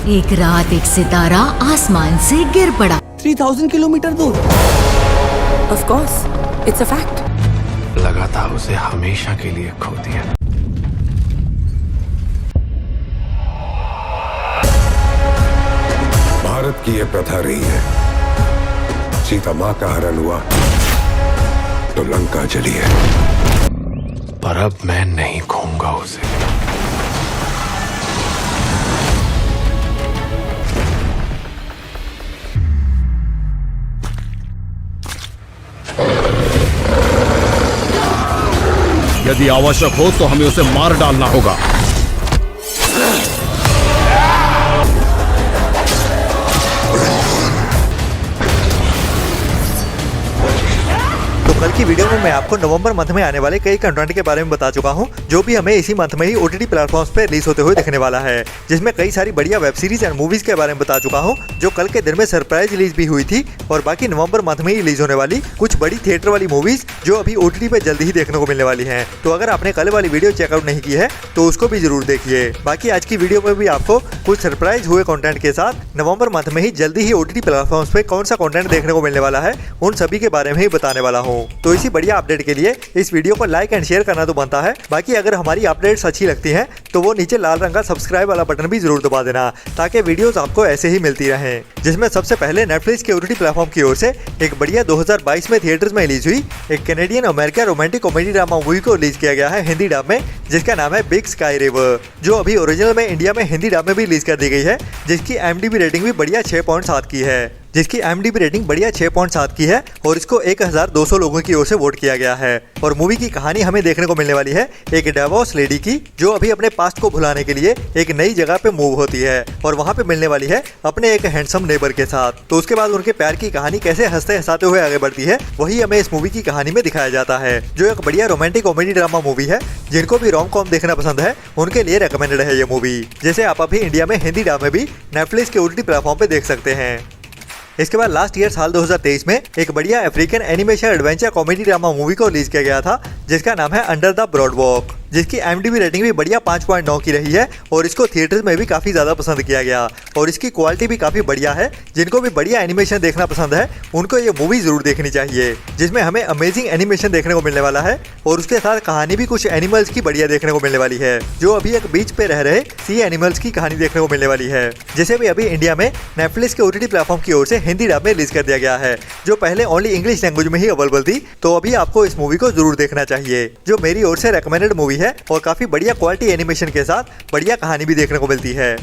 एक रात एक सितारा आसमान से गिर पड़ा 3000 किलोमीटर दूर। Of course, it's a fact. लगा था उसे हमेशा के लिए खो दिया। भारत की यह प्रथा रही है, सीता माँ का हरण हुआ तो लंका जली है, पर अब मैं नहीं खोऊंगा उसे। यदि आवश्यक हो तो हमें उसे मार डालना होगा। कल की वीडियो में मैं आपको नवंबर मंथ में आने वाले कई कंटेंट के बारे में बता चुका हूं, जो भी हमें इसी मंथ में ही ओटीटी प्लेटफॉर्म्स पे रिलीज होते हुए दिखने वाला है, जिसमें कई सारी बढ़िया वेब सीरीज एंड मूवीज के बारे में बता चुका हूं, जो कल के दिन में सरप्राइज रिलीज भी हुई थी, और बाकी नवंबर मंथ में ही रिलीज होने वाली कुछ बड़ी थिएटर वाली मूवीज जो अभी ओटीटी पे जल्दी ही देखने को मिलने वाली है। तो अगर आपने कल वाली वीडियो चेकआउट नहीं की है तो उसको भी जरूर देखिए। बाकी आज की वीडियो में भी आपको कुछ सरप्राइज हुए कंटेंट के साथ नवंबर मंथ में ही जल्दी ही ओटीटी प्लेटफॉर्म्स पे कौन सा कंटेंट देखने को मिलने वाला है, उन सभी के बारे में ही बताने वाला हूँ। तो इसी बढ़िया अपडेट के लिए इस वीडियो को लाइक एंड शेयर करना तो बनता है। बाकी अगर हमारी अपडेट्स अच्छी लगती हैं तो वो नीचे लाल रंग का सब्सक्राइब वाला बटन भी जरूर दबा देना, ताकि वीडियोस आपको ऐसे ही मिलती रहें। जिसमें सबसे पहले नेटफ्लिक्स के ओटीटी प्लेटफॉर्म की ओर से एक बढ़िया 2022 में थिएटर्स में रिलीज हुई एक Canadian America romantic comedy drama movie को रिलीज किया गया है हिंदी डब में, जिसका नाम है बिग स्काई रिवर, जो अभी ओरिजिनल में इंडिया में हिंदी डब में भी रिलीज कर दी गई है, जिसकी IMDb रेटिंग भी बढ़िया 6.7 की है, और इसको 1200 लोगों की ओर से वोट किया गया है। और मूवी की कहानी हमें देखने को मिलने वाली है एक डिवोर्स लेडी की, जो अभी अपने पास्ट को भुलाने के लिए एक नई जगह पे मूव होती है और वहाँ पे मिलने वाली है अपने एक हैंडसम नेबर के साथ। तो उसके बाद उनके प्यार की कहानी कैसे हंसते हंसाते हुए आगे बढ़ती है, वही हमें इस मूवी की कहानी में दिखाया जाता है, जो एक बढ़िया रोमांटिक कॉमेडी ड्रामा मूवी है। जिनको भी रोम कॉम देखना पसंद है उनके लिए रेकमेंडेड है ये मूवी, जैसे आप अभी इंडिया में हिंदी डब में भी नेटफ्लिक्स के ओटीटी प्लेटफॉर्म पे देख सकते हैं। इसके बाद लास्ट ईयर साल 2023 में एक बढ़िया African animation adventure comedy drama movie को रिलीज किया गया था, जिसका नाम है अंडर द ब्रॉड वॉक, जिसकी IMDb रेटिंग भी बढ़िया 5.9 की रही है, और इसको थिएटर्स में भी काफी ज्यादा पसंद किया गया, और इसकी क्वालिटी भी काफी बढ़िया है। जिनको भी बढ़िया एनिमेशन देखना पसंद है उनको ये मूवी जरूर देखनी चाहिए, जिसमें हमें अमेजिंग एनिमेशन देखने को मिलने वाला है, और उसके साथ कहानी भी कुछ एनिमल्स की बढ़िया देखने को मिलने वाली है, जो अभी एक बीच पे रह रहे सी एनिमल्स की कहानी देखने को मिलने वाली है, जिसे भी अभी इंडिया में नेटफ्लिक्स के ओटीटी प्लेटफॉर्म की ओर से हिंदी डब में रिलीज कर दिया गया है, जो पहले ओनली इंग्लिश लैंग्वेज में ही अवेलेबल थी। तो अभी आपको इस मूवी को जरूर देखना चाहिए, जो मेरी ओर से रेकमेंडेड मूवी है, और काफी बढ़िया क्वालिटी एनिमेशन के साथ बढ़िया कहानी भी देखने को मिलती है।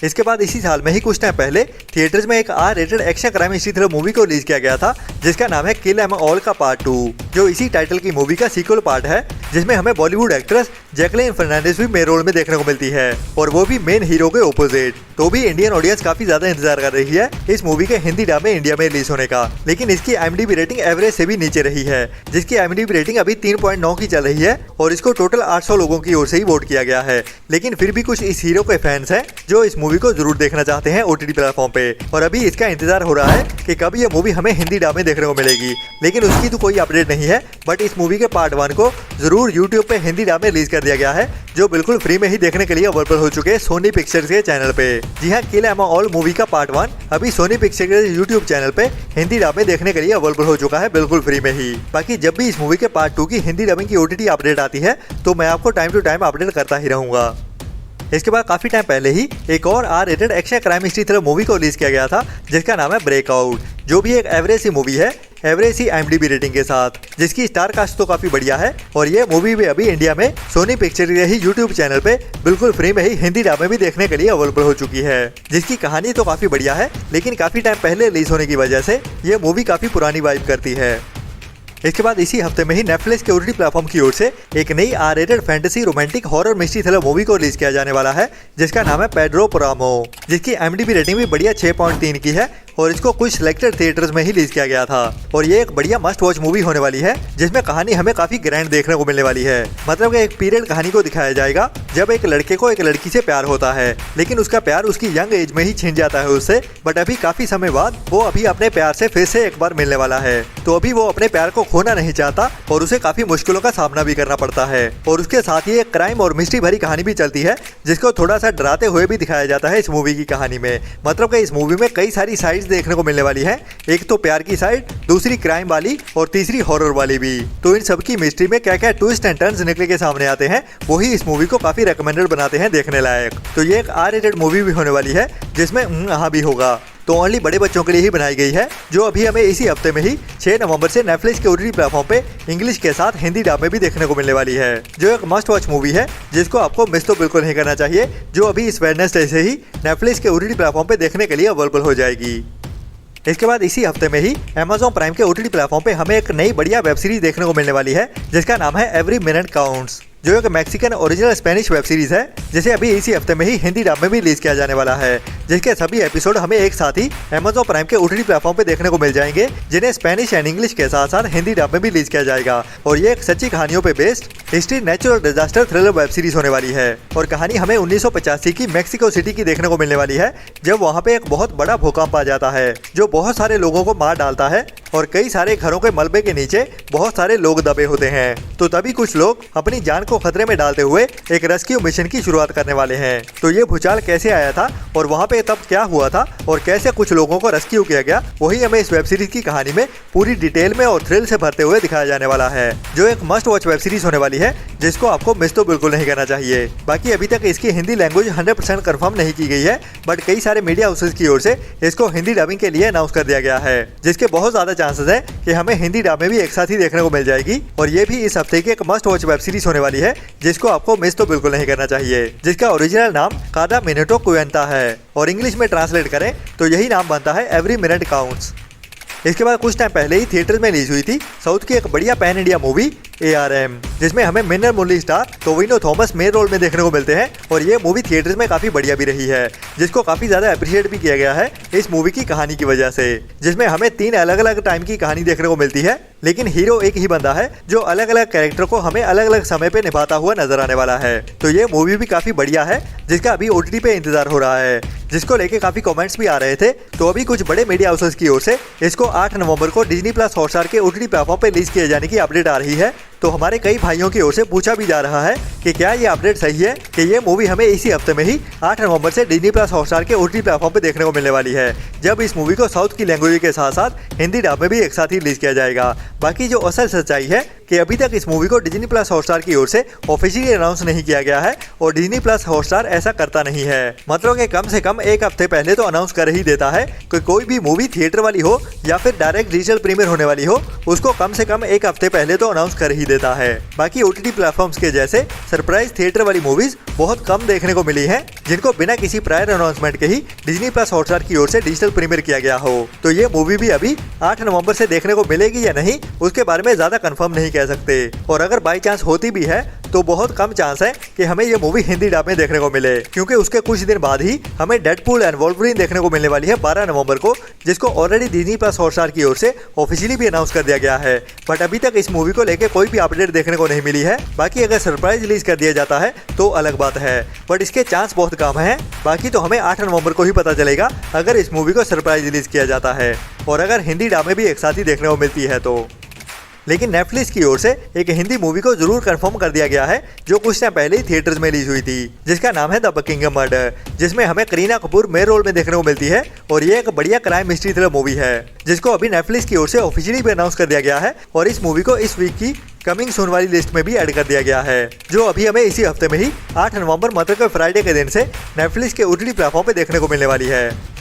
इसके बाद इसी साल में ही कुछ टाइम पहले थिएटर्स में एक R-रेटेड action crime history thriller movie को रिलीज किया गया था, जिसका नाम है किल एम ऑल का पार्ट 2, जो इसी टाइटल की मूवी का सीक्वल पार्ट है, जिसमें हमें बॉलीवुड एक्ट्रेस जैकलिन फर्नांडिस भी मेन रोल में देखने को मिलती है, और वो भी मेन हीरो के ऑपोजिट। तो भी इंडियन ऑडियंस काफी ज्यादा इंतजार कर रही है इस मूवी के हिंदी डब में इंडिया में रिलीज होने का, लेकिन इसकी IMDb रेटिंग एवरेज से भी नीचे रही है, जिसकी IMDb रेटिंग अभी 3.9 की चल रही है, और इसको टोटल 800 लोगों की ओर से ही वोट किया गया है। लेकिन फिर भी कुछ इस हीरो के फैंस हैं जो इस मूवी को जरूर देखना चाहते हैं ओटीटी प्लेटफॉर्म पे, और अभी इसका इंतजार हो रहा है कि कब ये मूवी हमें हिंदी डब में देखने को मिलेगी, लेकिन उसकी तो कोई अपडेट नहीं है। बट इस मूवी के पार्ट 1 को जरूर यूट्यूब पे हिंदी डब में रिलीज कर दिया गया है, जो बिल्कुल फ्री में ही देखने के लिए अवेलेबल हो चुके हैं सोनी पिक्चर्स के चैनल पे। जी हाँ, किल एम ऑल मूवी का पार्ट 1 अभी सोनी पिक्चर्स के यूट्यूब चैनल पे हिंदी डब में देखने के लिए अवेलेबल हो चुका है, बिल्कुल फ्री में ही। बाकी जब भी इस मूवी के पार्ट 2 की हिंदी डबिंग की ओटीटी अपडेट आती है तो मैं आपको टाइम टू टाइम अपडेट करता ही रहूंगा। इसके बाद काफी टाइम पहले ही एक और R-rated action crime history thriller movie को रिलीज किया गया था, जिसका नाम है ब्रेकआउट, जो भी एक एवरेज सी मूवी है, एवरेज सी IMDb रेटिंग के साथ, जिसकी स्टार कास्ट तो काफी बढ़िया है, और ये मूवी भी अभी इंडिया में सोनी पिक्चर के ही यूट्यूब चैनल पे बिल्कुल फ्री में ही हिंदी डब में भी देखने के लिए अवेलेबल हो चुकी है, जिसकी कहानी तो काफी बढ़िया है, लेकिन काफी टाइम पहले रिलीज होने की वजह से ये मूवी काफी पुरानी वाइब करती है। इसके बाद इसी हफ्ते में ही नेटफ्लिक्स के ओटीटी प्लेटफॉर्म की ओर से एक नई R-rated fantasy romantic horror mystery thriller movie को रिलीज किया जाने वाला है, जिसका नाम है पेड्रो परामो, जिसकी IMDb रेटिंग भी बढ़िया 6.3 की है, और इसको कुछ सिलेक्टेड थिएटर्स में ही रिलीज किया गया था। और ये एक बढ़िया मस्ट वॉच मूवी होने वाली है, जिसमें कहानी हमें काफी ग्रैंड देखने को मिलने वाली है। मतलब कि एक पीरियड कहानी को दिखाया जाएगा जब एक लड़के को एक लड़की से प्यार होता है, लेकिन उसका प्यार उसकी यंग एज में ही छिन जाता है उससे। बट अभी काफी समय बाद वो अभी अपने प्यार से फिर से एक बार मिलने वाला है, तो अभी वो अपने प्यार को खोना नहीं चाहता और उसे काफी मुश्किलों का सामना भी करना पड़ता है। और उसके साथ ही एक क्राइम और मिस्ट्री भरी कहानी भी चलती है, जिसको थोड़ा सा डराते हुए भी दिखाया जाता है इस मूवी की कहानी में। मतलब कि इस मूवी में कई सारी साइड्स देखने को मिलने वाली है, एक तो प्यार की साइड, दूसरी क्राइम वाली और तीसरी हॉरर वाली भी। तो इन सबकी मिस्ट्री में क्या क्या ट्विस्ट एंड टर्न्स निकले के सामने आते हैं, वही इस मूवी को काफी रेकमेंडेड बनाते हैं देखने लायक। तो ये एक R-rated मूवी भी होने वाली है, जिसमें हाँ भी होगा। तो ओनली बड़े बच्चों के लिए ही बनाई गई है, जो अभी हमें इसी हफ्ते में ही 6 नवंबर से नेटफ्लिक्स के OTT प्लेटफॉर्म पे इंग्लिश के साथ हिंदी डब में भी देखने को मिलने वाली है, जो एक मस्ट वॉच मूवी है, जिसको आपको मिस तो बिल्कुल नहीं करना चाहिए, जो अभी इस वेडनेसडे से ही नेटफ्लिक्स के OTT प्लेटफॉर्म पे देखने के लिए अवेलेबल हो जाएगी। इसके बाद इसी हफ्ते में ही Amazon प्राइम के OTT प्लेटफॉर्म पे हमें एक नई बढ़िया वेब सीरीज देखने को मिलने वाली है, जिसका नाम है एवरी मिनट काउंट्स, जो एक Mexican original Spanish web series है, जिसे अभी इसी हफ्ते में ही हिंदी डब में भी रिलीज किया जाने वाला है, जिसके सभी एपिसोड हमें एक साथ ही Amazon प्राइम के OTT प्लेटफॉर्म पे देखने को मिल जाएंगे, जिन्हें स्पेनिश एंड इंग्लिश के साथ साथ हिंदी डब में भी रिलीज किया जाएगा। और ये एक सच्ची कहानियों पे based history natural disaster thriller web series होने वाली है। और कहानी हमें 1985 की मैक्सिको सिटी की देखने को मिलने वाली है, जब वहाँ पे एक बहुत बड़ा भूकंप आ जाता है, जो बहुत सारे लोगों को मार डालता है और कई सारे घरों के मलबे के नीचे बहुत सारे लोग दबे होते हैं। तो तभी कुछ लोग अपनी जान को खतरे में डालते हुए एक रेस्क्यू मिशन की शुरुआत करने वाले हैं। तो ये भूचाल कैसे आया था और वहाँ पे तब क्या हुआ था और कैसे कुछ लोगों को रेस्क्यू किया गया, वही हमें इस वेब सीरीज की कहानी में पूरी डिटेल में और थ्रिल से भरते हुए दिखाया जाने वाला है, जो एक मस्ट वॉच वेब सीरीज होने वाली है, जिसको आपको मिस तो बिल्कुल नहीं करना चाहिए। बाकी अभी तक इसकी हिंदी लैंग्वेज 100% कंफर्म नहीं की गई है, बट कई सारे मीडिया हाउसेस की ओर से इसको हिंदी डबिंग के लिए अनाउंस कर दिया गया है, जिसके बहुत ज्यादा चांसेस है कि हमें हिंदी डब में भी एक साथ ही देखने को मिल जाएगी। और ये भी इस हफ्ते की एक मस्ट वॉच वेब सीरीज होने वाली है, जिसको आपको मिस तो बिल्कुल नहीं करना चाहिए, जिसका ओरिजिनल नाम कादा मिनटो क्वेंटा है और इंग्लिश में ट्रांसलेट करें तो यही नाम बनता है एवरी मिनट काउंट्स। इसके बाद कुछ टाइम पहले ही थिएटर में रिलीज हुई थी साउथ की एक बढ़िया पैन इंडिया मूवी ARM, जिसमें हमें Minnal Murali star Tovino Thomas main role में देखने को मिलते हैं। और ये मूवी थिएटर्स में काफी बढ़िया भी रही है, जिसको काफी ज्यादा अप्रिशिएट भी किया गया है इस मूवी की कहानी की वजह से, जिसमें हमें 3 अलग अलग टाइम की कहानी देखने को मिलती है, लेकिन हीरो एक ही बंदा है, जो अलग अलग कैरेक्टर को हमें अलग अलग समय पे निभाता हुआ नजर आने वाला है। तो ये मूवी भी काफी बढ़िया है, जिसका अभी OTT पे इंतजार हो रहा है, जिसको लेके काफी कमेंट्स भी आ रहे थे। तो अभी कुछ बड़े मीडिया हाउसेस की ओर से इसको 8 नवंबर को Disney+ हॉटस्टार के OTT प्लेटफॉर्म पे रिलीज किए जाने की अपडेट आ रही है। तो हमारे कई भाइयों की ओर से पूछा भी जा रहा है कि क्या ये अपडेट सही है कि ये मूवी हमें इसी हफ्ते में ही 8 नवंबर से Disney+ हॉटस्टार के OTT प्लेटफॉर्म पे देखने को मिलने वाली है, जब इस मूवी को साउथ की लैंग्वेज के साथ साथ हिंदी डब में भी एक साथ ही रिलीज किया जाएगा। बाकी जो असल सच्चाई है कि अभी तक इस मूवी को Disney+ हॉटस्टार की ओर से ऑफिशियली अनाउंस नहीं किया गया है और Disney+ हॉटस्टार ऐसा करता नहीं है। मतलब कि कम से कम एक हफ्ते पहले तो अनाउंस कर ही देता है कि कोई भी मूवी थिएटर वाली हो या फिर डायरेक्ट डिजिटल प्रीमियर होने वाली हो, उसको कम से कम एक हफ्ते पहले तो अनाउंस कर ही देता है। बाकी OTT प्लेटफॉर्म्स के जैसे सरप्राइज थिएटर वाली मूवीज बहुत कम देखने को मिली हैं, जिनको बिना किसी प्रायर अनाउंसमेंट के ही Disney+ हॉटस्टार की ओर से डिजिटल प्रीमियर किया गया हो। तो ये मूवी भी अभी 8 नवंबर से देखने को मिलेगी या नहीं, उसके बारे में ज्यादा कंफर्म नहीं कह सकते। और अगर बाई चांस होती भी है तो बहुत कम चांस है कि हमें ये मूवी हिंदी डब में देखने को मिले, क्योंकि उसके कुछ दिन बाद ही हमें डेडपूल एंड वोल्वरिन देखने को मिलने वाली है 12 नवंबर को, जिसको ऑलरेडी Disney+ हॉटस्टार की ओर से ऑफिशियली भी अनाउंस कर दिया गया है। बट अभी तक इस मूवी को लेकर कोई भी अपडेट देखने को नहीं मिली है। बाकी अगर सरप्राइज रिलीज कर दिया जाता है तो अलग बात है, बट इसके चांस बहुत कम है। बाकी तो हमें 8 नवंबर को ही पता चलेगा अगर इस मूवी को सरप्राइज रिलीज किया जाता है और अगर हिंदी डब में भी एक साथ ही देखने को मिलती है तो। लेकिन नेटफ्लिक्स की ओर से एक हिंदी मूवी को जरूर कंफर्म कर दिया गया है, जो कुछ टाइम पहले ही थिएटर्स में रिलीज हुई थी, जिसका नाम है द बकिंघम मर्डर, जिसमें हमें करीना कपूर मेन रोल में देखने को मिलती है। और ये एक बढ़िया क्राइम मिस्ट्री थ्रिलर मूवी है, जिसको अभी नेटफ्लिक्स की ओर से ऑफिशियली भी अनाउंस कर दिया गया है और इस मूवी को इस वीक की कमिंग सून वाली लिस्ट में भी ऐड कर दिया गया है, जो अभी हमें इसी हफ्ते में ही 8 नवंबर मतलब के फ्राइडे के दिन से नेटफ्लिक्स के OTT प्लेटफॉर्म पे देखने को मिलने वाली है।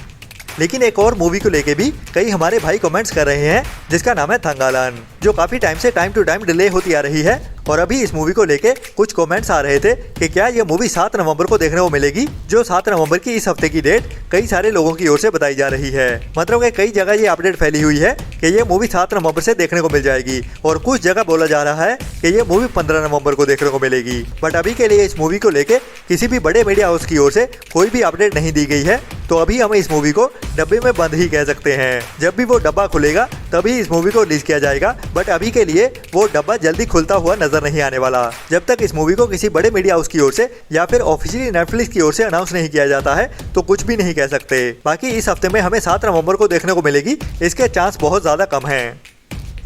लेकिन एक और मूवी को लेके भी कई हमारे भाई कमेंट्स कर रहे हैं, जिसका नाम है थंगालन, जो काफी टाइम से टाइम टू टाइम डिले होती आ रही है। और अभी इस मूवी को लेके कुछ कमेंट्स आ रहे थे कि क्या ये मूवी 7 नवंबर को देखने को मिलेगी, जो 7 नवंबर की इस हफ्ते की डेट कई सारे लोगों की ओर से बताई जा रही है। मतलब कि कई जगह ये अपडेट फैली हुई है कि ये मूवी 7 नवंबर से देखने को मिल जाएगी और कुछ जगह बोला जा रहा है कि ये मूवी 15 नवंबर को देखने को मिलेगी। बट अभी के लिए इस मूवी को लेके किसी भी बड़े मीडिया हाउस की ओर से कोई भी अपडेट नहीं दी गई है, तो अभी हम इस मूवी को डब्बे में बंद ही कह सकते हैं। जब भी वो डब्बा खुलेगा तभी इस मूवी को रिलीज किया जाएगा, बट अभी के लिए वो डब्बा जल्दी खुलता हुआ नजर नहीं आने वाला। जब तक इस मूवी को किसी बड़े मीडिया हाउस की ओर से या फिर ऑफिशियली नेटफ्लिक्स की ओर से अनाउंस नहीं किया जाता है तो कुछ भी नहीं कह सकते। बाकी इस हफ्ते में हमें 7 नवंबर को देखने को मिलेगी, इसके चांस बहुत ज्यादा कम हैं।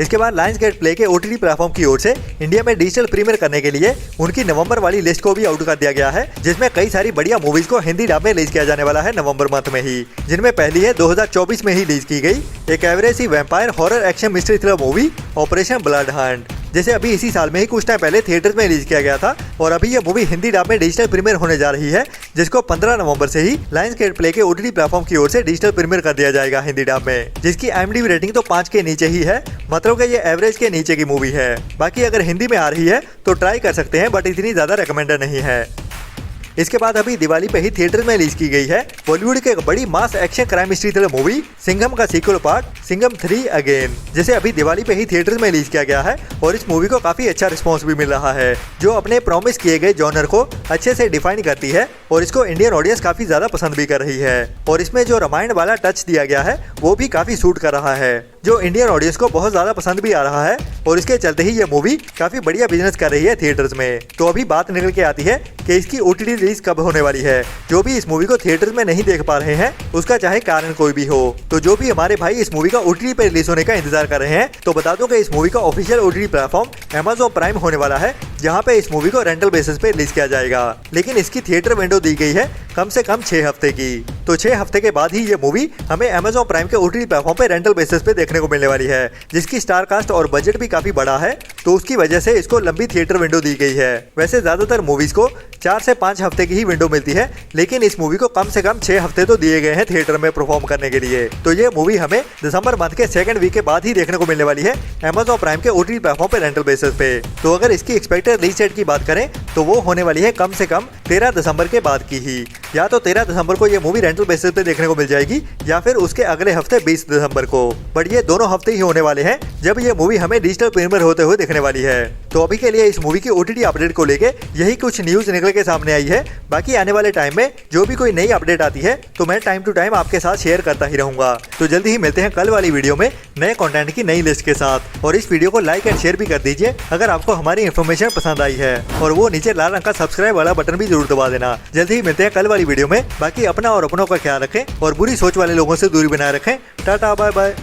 इसके बाद लायंसगेट प्ले के OTT प्लेटफॉर्म की ओर से इंडिया में डिजिटल प्रीमियर करने के लिए उनकी नवंबर वाली लिस्ट को भी आउट कर दिया गया है, जिसमें कई सारी बढ़िया मूवीज को हिंदी डब में रिलीज किया जाने वाला है नवंबर मंथ में ही। जिनमें पहली है 2024 में ही रिलीज की गई एक एवरेज सी vampire horror action mystery thriller movie operation blood hunt, जिसे अभी इसी साल में ही कुछ टाइम पहले थिएटर्स में रिलीज किया गया था और अभी ये मूवी हिंदी डब में डिजिटल प्रीमियर होने जा रही है, जिसको 15 नवंबर से ही लायंसगेट प्ले के OTT प्लेटफॉर्म की ओर से डिजिटल प्रीमियर कर दिया जाएगा हिंदी डब में, जिसकी IMDb रेटिंग तो 5 के नीचे ही है, मतलब कि ये एवरेज के नीचे की मूवी है। बाकी अगर हिंदी में आ रही है तो ट्राई कर सकते हैं, बट इतनी ज्यादा रिकमेंडेड नहीं है। इसके बाद अभी दिवाली पे ही थिएटर में रिलीज की गई है बॉलीवुड की एक बड़ी mass action crime mystery thriller movie Singham का सीक्वल पार्ट सिंघम 3 अगेन, जिसे अभी दिवाली पे ही थिएटर में रिलीज किया गया है और इस मूवी को काफी अच्छा रिस्पांस भी मिल रहा है, जो अपने प्रॉमिस किए गए जॉनर को अच्छे से डिफाइन करती है और इसको इंडियन ऑडियंस काफी ज्यादा पसंद भी कर रही है। और इसमें जो रामायण वाला टच दिया गया है वो भी काफी सूट कर रहा है, जो इंडियन ऑडियंस को बहुत ज्यादा पसंद भी आ रहा है और इसके चलते ही ये मूवी काफी बढ़िया बिजनेस कर रही है थिएटर्स में। तो अभी बात निकल के आती है कि इसकी OTT रिलीज कब होने वाली है। जो भी इस मूवी को थिएटर्स में नहीं देख पा रहे हैं उसका चाहे कारण कोई भी हो, तो जो भी हमारे भाई इस मूवी का OTT पे रिलीज होने का इंतजार कर रहे हैं तो बता दूं कि इस मूवी का official OTT platform Amazon prime होने वाला है, जहां पे इस मूवी को रेंटल बेसिस पे रिलीज किया जाएगा। लेकिन इसकी थिएटर विंडो दी गई है कम से कम 6 हफ्ते की, तो 6 हफ्ते के बाद ही ये मूवी हमें Amazon प्राइम के OTT प्लेटफॉर्म पे रेंटल बेसिस पे देखने को मिलने वाली है, जिसकी स्टार कास्ट और बजट भी काफी बड़ा है, तो उसकी वजह से इसको लंबी थिएटर विंडो दी गई है। वैसे ज्यादातर मूवीज को 4 से 5 हफ्ते की ही विंडो मिलती है, लेकिन इस मूवी को कम से कम 6 हफ्ते तो दिए गए हैं थिएटर में परफॉर्म करने के लिए। तो ये मूवी हमें दिसंबर मंथ के 2nd वीक के बाद ही देखने को मिलने वाली है Amazon प्राइम के OTT प्लेटफॉर्म पे रेंटल बेसिस पे। तो अगर इसकी एक्सपेक्टेड रिलीज डेट की बात करें तो वो होने वाली है कम से कम 13 दिसंबर के बाद की ही। या तो 13 दिसंबर को ये मूवी रेंटल बेसिस पे देखने को मिल जाएगी या फिर उसके अगले हफ्ते 20 दिसंबर को, बट ये दोनों हफ्ते ही होने वाले हैं जब ये मूवी हमें डिजिटल प्रीमियर होते हुए देखने वाली है। तो अभी के लिए इस मूवी की OTT अपडेट को लेके यही कुछ न्यूज निकल के सामने आई है। बाकी आने वाले टाइम में जो भी कोई नई अपडेट आती है तो मैं टाइम टू टाइम आपके साथ शेयर करता ही रहूंगा। तो जल्दी ही मिलते हैं कल वाली वीडियो में नए कंटेंट की नई लिस्ट के साथ, और इस वीडियो को लाइक एंड शेयर भी कर दीजिए अगर आपको हमारी इन्फॉर्मेशन पसंद आई है, और वो नीचे लाल रंग का सब्सक्राइब वाला बटन भी जरूर दबा देना। जल्दी ही मिलते हैं कल वाली वीडियो में। बाकी अपना और अपनों का ख्याल रखें और बुरी सोच वाले लोगों से दूरी बनाए रखें। टाटा बाय बाय।